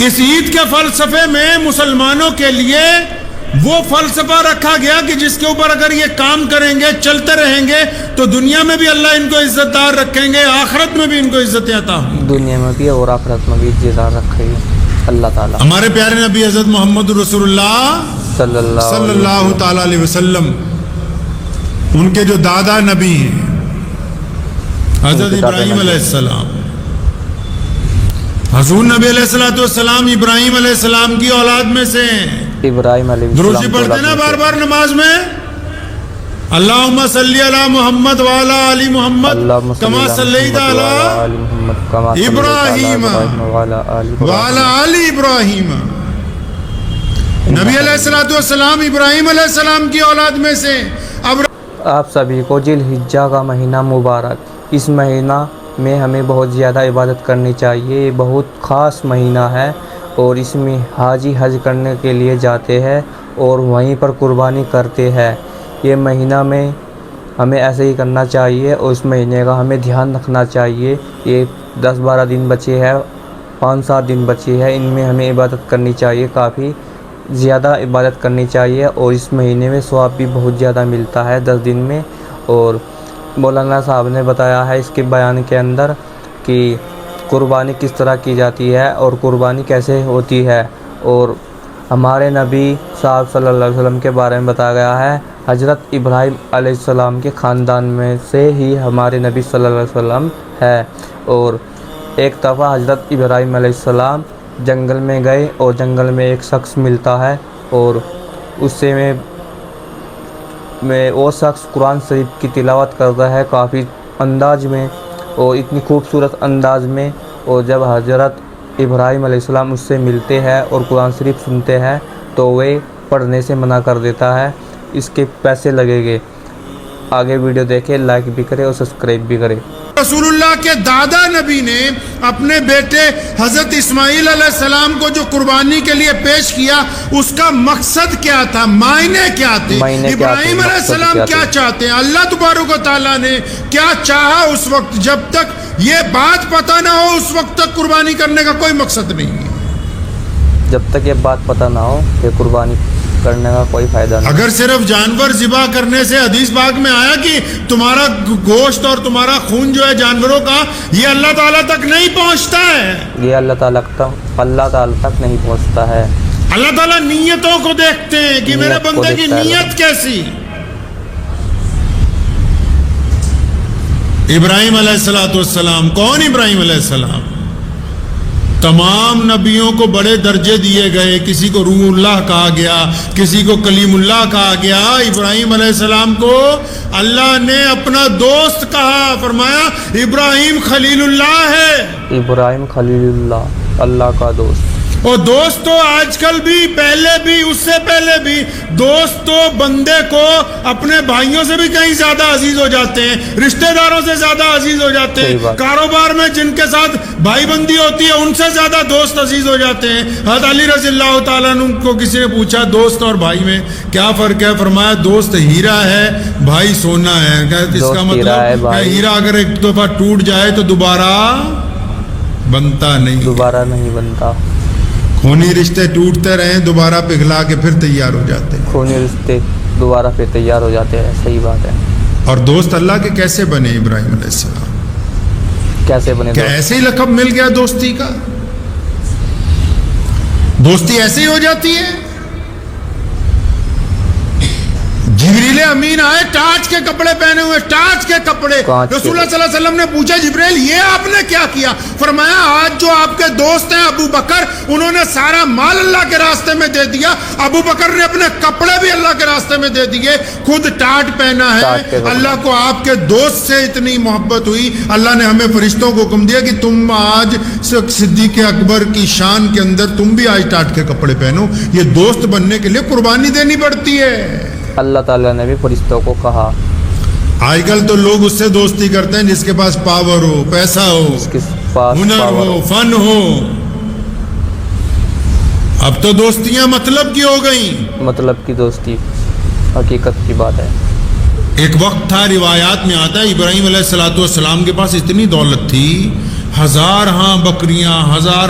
اس عید کے فلسفے میں مسلمانوں کے لیے وہ فلسفہ رکھا گیا کہ جس کے اوپر اگر یہ کام کریں گے، چلتے رہیں گے، تو دنیا میں بھی اللہ ان کو عزت دار رکھیں گے، آخرت میں بھی ان کو عزت عطا ہوں گی، دنیا میں بھی اور آخرت میں بھی عزت دار رکھے گی اللہ تعالیٰ۔ ہمارے پیارے نبی حضرت محمد رسول اللہ صلی اللہ تعالی علیہ وسلم، ان کے جو دادا نبی ہیں حضرت ابراہیم علیہ السلام، حضور نبی علیہ السلام ابراہیم علیہ السلام کی اولاد میں سے ہیں۔ ابراہیم علیہ السلام درود پڑھتے نا بار بار نماز میں، اللہم صلی علی محمد وعلی آل محمد کما صلیت علی ابراہیم وعلی آل ابراہیم۔ نبی علیہ السلام ابراہیم علیہ السلام کی اولاد میں سے۔ اب آپ سبھی کو ذی الحجہ کا مہینہ مبارک۔ اس مہینہ میں ہمیں بہت زیادہ عبادت کرنی چاہیے، یہ بہت خاص مہینہ ہے، اور اس میں حاجی حج کرنے کے لیے جاتے ہیں اور وہیں پر قربانی کرتے ہیں۔ یہ مہینہ میں ہمیں ایسے ہی کرنا چاہیے، اور اس مہینے کا ہمیں دھیان رکھنا چاہیے۔ یہ 10-12 دن بچے ہیں، 5-7 دن بچے ہیں، ان میں ہمیں عبادت کرنی چاہیے، کافی زیادہ عبادت کرنی چاہیے، اور اس مہینے میں ثواب بھی بہت زیادہ ملتا ہے 10 دن میں۔ اور مولانا صاحب نے بتایا ہے اس کے بیان کے اندر کہ قربانی کس طرح کی جاتی ہے اور قربانی کیسے ہوتی ہے، اور ہمارے نبی صاحب صلی اللہ علیہ وسلم کے بارے میں بتایا گیا ہے، حضرت ابراہیم علیہ السلام کے خاندان میں سے ہی ہمارے نبی صلی اللہ علیہ وسلم ہے۔ اور ایک دفعہ حضرت ابراہیم علیہ السلام جنگل میں گئے، اور جنگل میں ایک شخص ملتا ہے، اور اس سے میں وہ شخص قرآن شریف کی تلاوت کرتا ہے کافی انداز میں، اور اتنی خوبصورت انداز میں، اور جب حضرت ابراہیم علیہ السلام اس سے ملتے ہیں اور قرآن شریف سنتے ہیں تو وہ پڑھنے سے منع کر دیتا ہے، اس کے پیسے لگیں گے۔ آگے ویڈیو دیکھیں، لائک بھی کرے اور سبسکرائب بھی کرے۔ رسول اللہ کے دادا نبی نے اپنے بیٹے حضرت اسماعیل علیہ السلام کو جو قربانی کے لیے پیش کیا، اس کا مقصد کیا تھا، معنی کیا تھے، ابراہیم علیہ السلام کیا چاہتے ہیں، اللہ تبارک و تعالیٰ نے کیا چاہا اس وقت۔ جب تک یہ بات پتہ نہ ہو اس وقت تک قربانی کرنے کا کوئی مقصد نہیں ہے۔ جب تک یہ بات پتہ نہ ہو کہ قربانی کرنے کا کوئی فائدہ نہیں۔ اگر صرف جانور ذبح کرنے سے، حدیث پاک میں آیا کہ تمہارا گوشت اور تمہارا خون جو ہے جانوروں کا، یہ اللہ تعالیٰ تک نہیں پہنچتا ہے، یہ اللہ تعالیٰ تک نہیں پہنچتا ہے۔ اللہ تعالیٰ نیتوں کو دیکھتے ہیں کہ میرے بندے کی نیت کیسی۔ ابراہیم علیہ السلام کون؟ ابراہیم علیہ السلام تمام نبیوں کو بڑے درجے دیے گئے، کسی کو روح اللہ کہا گیا، کسی کو کلیم اللہ کہا گیا۔ ابراہیم علیہ السلام کو اللہ نے اپنا دوست کہا، فرمایا ابراہیم خلیل اللہ ہے، ابراہیم خلیل اللہ، اللہ کا دوست۔ اور دوست تو آج کل بھی، پہلے بھی، اس سے پہلے بھی، دوست تو بندے کو اپنے بھائیوں سے بھی کہیں زیادہ عزیز ہو جاتے ہیں، رشتہ داروں سے زیادہ عزیز ہو جاتے ہیں، کاروبار میں جن کے ساتھ بھائی بندی ہوتی ہے ان سے زیادہ دوست عزیز ہو جاتے ہیں۔ حضرت علی رضی اللہ تعالیٰ عنہ کو کسی نے پوچھا دوست اور بھائی میں کیا فرق ہے، فرمایا دوست ہیرا ہے، بھائی سونا ہے۔ اس کا مطلب ہیرا اگر ایک دفعہ ٹوٹ جائے تو دوبارہ بنتا نہیں بنتا۔ خونی رشتے ٹوٹتے رہیں، دوبارہ پگھلا کے پھر تیار ہو جاتے ہیں، خونی رشتے دوبارہ پھر تیار ہو جاتے ہیں، صحیح بات ہے۔ اور دوست اللہ کے کیسے بنے ابراہیم علیہ السلام؟ کیسے بنے؟ کیا ایسے ہی لقب مل گیا دوستی کا؟ دوستی ایسے ہی ہو جاتی ہے؟ جبریل امین آئے ٹاٹ کے کپڑے پہنے ہوئے، ٹاٹ کے کپڑے، رسول اللہ صلی اللہ علیہ وسلم نے پوچھا جبریل یہ آپ نے کیا کیا؟ فرمایا آج جو آپ کے دوست ہیں ابو بکر، انہوں نے سارا مال اللہ کے راستے میں دے دیا، ابو بکر نے اپنے کپڑے بھی اللہ کے راستے میں دے دیے، خود ٹاٹ پہنا ہے۔ اللہ کو آپ کے دوست سے اتنی محبت ہوئی، اللہ نے ہمیں فرشتوں کو حکم دیا کہ تم آج صدیق اکبر کی شان کے اندر تم بھی آج ٹاٹ کے کپڑے پہنو۔ یہ دوست بننے کے لیے قربانی دینی پڑتی ہے۔ اللہ تعالیٰ نے بھی فرشتوں کو کہا۔ آج کل تو لوگ اس سے دوستی کرتے ہیں جس کے پاس پاور ہو، پیسہ ہو، ہنر ہو، فن ہو۔ اب تو دوستیاں مطلب کی ہو گئیں، مطلب کی دوستی حقیقت کی بات ہے۔ ایک وقت تھا، روایات میں آتا ہے ابراہیم علیہ السلام کے پاس اتنی دولت تھی، 1000 بکریاں، 1000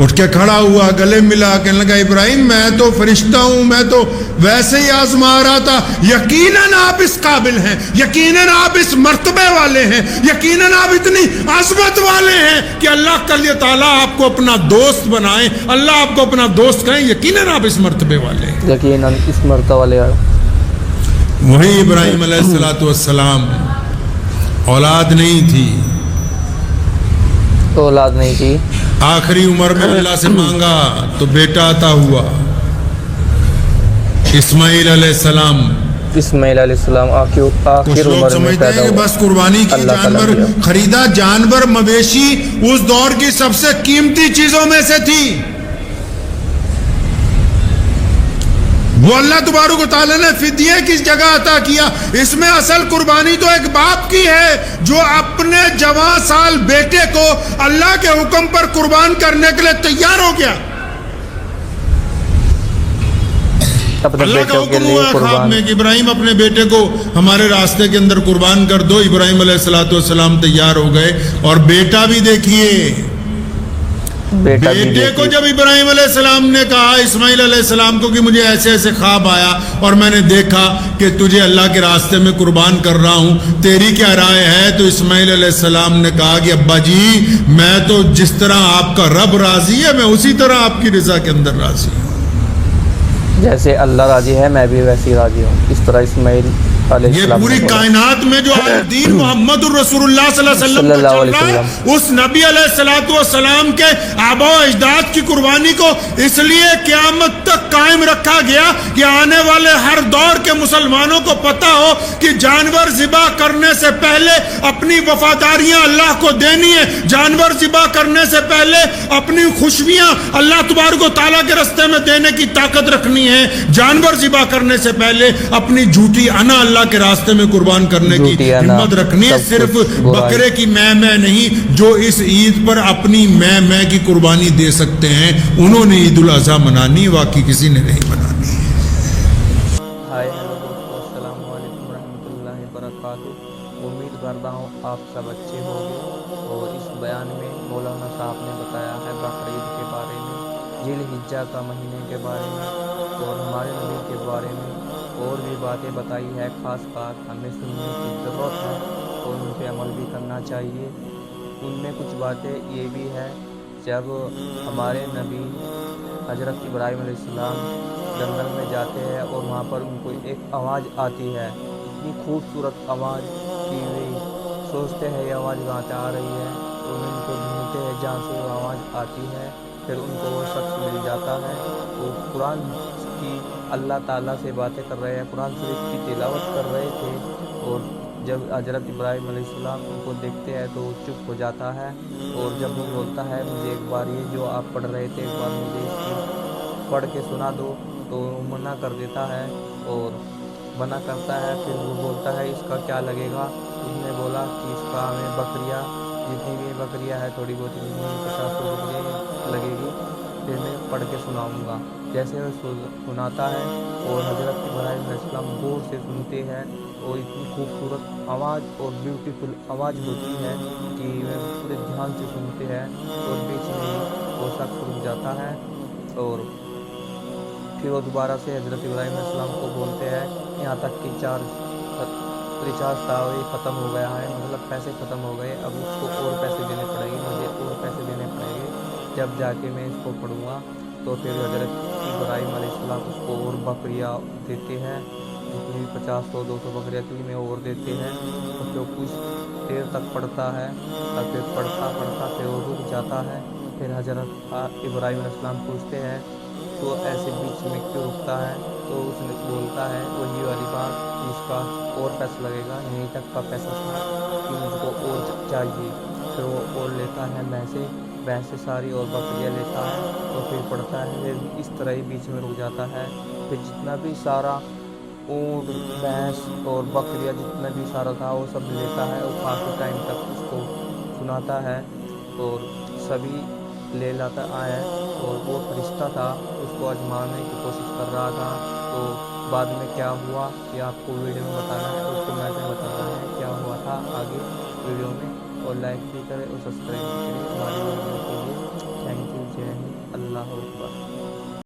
اٹھ کے کھڑا ہوا, گلے ملا, کہنے لگا ابراہیم میں تو فرشتہ ہوں, میں تو ویسے ہی آزما رہا تھا, یقیناً آپ اس قابل ہیں, یقیناً آپ اس مرتبے والے ہیں, یقیناً آپ اتنی عظمت والے ہیں کہ اللہ تعالیٰ آپ کو اپنا دوست بنائیں, اللہ آپ کو اپنا دوست کہیں, یقیناً آپ اس مرتبے والے ہیں, یقیناً اس مرتبہ والے. وہی ابراہیم علیہ السلام اولاد نہیں تھی, اولاد نہیں تھی, آخری عمر میں اللہ سے مانگا تو بیٹا عطا ہوا, اسماعیل علیہ السلام. اسماعیل علیہ السلام کچھ آخر لوگ عمر میں سمجھتے پیدا ہیں کہ ہوا. بس قربانی کی, اللہ تعالیٰ جانور نے خریدا, جانور مویشی اس دور کی سب سے قیمتی چیزوں میں سے تھی. وہ اللہ تبارک و تعالیٰ نے فدیے کی جگہ عطا کیا. اس میں اصل قربانی تو ایک باپ کی ہے جو اپنے جوان سال بیٹے کو اللہ کے حکم پر قربان کرنے کے لیے تیار ہو گیا. اپنے اللہ کا بیٹوں کے حکم لیے ہوا خواب قربان. میں کہ ابراہیم اپنے بیٹے کو ہمارے راستے کے اندر قربان کر دو. ابراہیم علیہ السلام تیار ہو گئے, اور بیٹا بھی دیکھیے, بیٹے کو جب ابراہیم علیہ السلام نے کہا اسماعیل علیہ السلام کو کہ مجھے ایسے ایسے خواب آیا اور میں نے دیکھا کہ تجھے اللہ کے راستے میں قربان کر رہا ہوں, تیری کیا رائے ہے؟ تو اسماعیل علیہ السلام نے کہا کہ ابا جی میں تو جس طرح آپ کا رب راضی ہے میں اسی طرح آپ کی رضا کے اندر راضی ہوں. جیسے اللہ راضی ہے میں بھی ویسے ہی راضی ہوں. اس طرح اسماعیل علیہ یہ السلام پوری کائنات میں جو آج دین محمد الرسول اللہ صلی اللہ علیہ وسلم صلی اللہ کا علیہ چل رہا ہے, اس نبی علیہ السلام کے آباء و اجداد کی قربانی کو اس لیے قیامت تک قائم رکھا گیا کہ آنے والے ہر دور کے مسلمانوں کو پتا ہو کہ جانور ذبح کرنے سے پہلے اپنی وفاداریاں اللہ کو دینی ہے, جانور ذبح کرنے سے پہلے اپنی خوشبیاں اللہ تبارک و تعالیٰ کے راستے میں دینے کی طاقت رکھنی ہے, جانور ذبح کرنے سے پہلے اپنی جھوٹی انا اللہ کے راستے میں قربان کرنے کی ہمت رکھنی ہے. صرف بکرے کی میں نہیں, جو اس عید پر اپنی میں کی قربانی دے سکتے ہیں انہوں نے عید الاضحیٰ منانی, باقی کسی نے نہیں منانی ہے. ہائے ہیلو دوستو, السلام علیکم ورحمۃ اللہ وبرکاتہ. امید کرتا ہوں آپ سب اچھے ہوں گے. اور اس بیان میں مولانا صاحب نے بتایا ہے بقرعید کے بارے میں, ذی الحجہ کا مہینے کے بارے میں, اور ہمارے نبی کے بارے میں اور بھی باتیں بتائی ہے. خاص بات ہمیں سننے کی ضرورت ہے اور ان پہ عمل بھی کرنا چاہیے. ان میں کچھ باتیں یہ بھی ہے, جب ہمارے نبی حضرت ابراہیم علیہ السلام جنگل میں جاتے ہیں اور وہاں پر ان کو ایک آواز آتی ہے, اتنی خوبصورت آواز کہ وہ سوچتے ہیں یہ آواز کہاں سے آ رہی ہے, تو ان کو ڈھونڈتے ہیں جہاں سے وہ آواز آتی ہے. پھر ان کو وہ شخص مل جاتا ہے, وہ قرآن کی اللہ تعالیٰ سے باتیں کر رہے ہیں, قرآن شریف کی تلاوت کر رہے تھے. اور جب حضرت ابراہیم علیہ السلام ان کو دیکھتے ہیں تو وہ چپ ہو جاتا ہے, اور جب وہ بولتا ہے مجھے ایک بار یہ جو آپ پڑھ رہے تھے ایک بار مجھے اس کی پڑھ کے سنا دو, تو وہ منع کر دیتا ہے اور منع کرتا ہے. پھر وہ بولتا ہے اس کا کیا لگے گا؟ اس نے بولا کہ اس کا ہمیں بکریاں جتنی بھی بکریاں ہے تھوڑی بہت جتنی 50 بکریاں لگے گی پھر میں پڑھ کے سناؤں گا. جیسے وہ سناتا ہے اور حضرت ابراہیم علیہ السلام غور سے سنتے ہیں, اور اتنی خوبصورت آواز اور بیوٹیفل آواز ہوتی ہے کہ وہ پورے دھیان سے سنتے ہیں, اور بیچ میں وہ شخص رک جاتا ہے. اور پھر وہ دوبارہ سے حضرت ابراہیم علیہ السلام کو بولتے ہیں یہاں تک کہ ریچارج تھا وہ ختم ہو گیا ہے, مطلب پیسے ختم ہو گئے, اب اس کو اور پیسے دینے پڑیں گے, مجھے اور پیسے دینے پڑیں گے, جب جا کے میں اس کو پڑھوں گا. تو پھر حضرت ابراہیم علیہ السلام اس کو اور بکریاں دیتے ہیں, جتنی بھی 50 100 200 بکریاں تھی میں اور دیتے ہیں. تو جو کچھ دیر تک پڑھتا ہے, اور پھر پڑھتا پھر وہ رک جاتا ہے. پھر حضرت ابراہیم علیہ السلام پوچھتے ہیں تو ایسے بیچ میں کیوں رکتا ہے؟ تو اس نے بولتا ہے وہی والی بات, اس کا اور پیسہ لگے گا, یہیں تک کا پیسہ تھا کہ مجھ کو اور چاہیے. پھر وہ اور لیتا ہے بھینسیں ساری اور بکریاں لیتا ہے, اور پھر پڑھتا ہے. پھر اس طرح ہی بیچ میں رک جاتا ہے. پھر جتنا بھی سارا اونٹ بھینس اور بکریاں جتنا بھی سارا تھا وہ سب لیتا ہے, اور کافی ٹائم تک اس کو سناتا ہے, اور سبھی لے لاتا ہے. اور وہ فرشتہ تھا اس کو آزمانے کی کوشش کر رہا تھا. تو بعد میں کیا ہوا کہ آپ کو ویڈیو میں بتانا ہے, اور کمنٹ میں بتانا ہے کیا ہوا تھا آگے ویڈیو میں, اور لائک بھی کریں اور سبسکرائب بھی کریں ہماری ویڈیو کے لیے. Thank you. J Hind. Allah Akbar.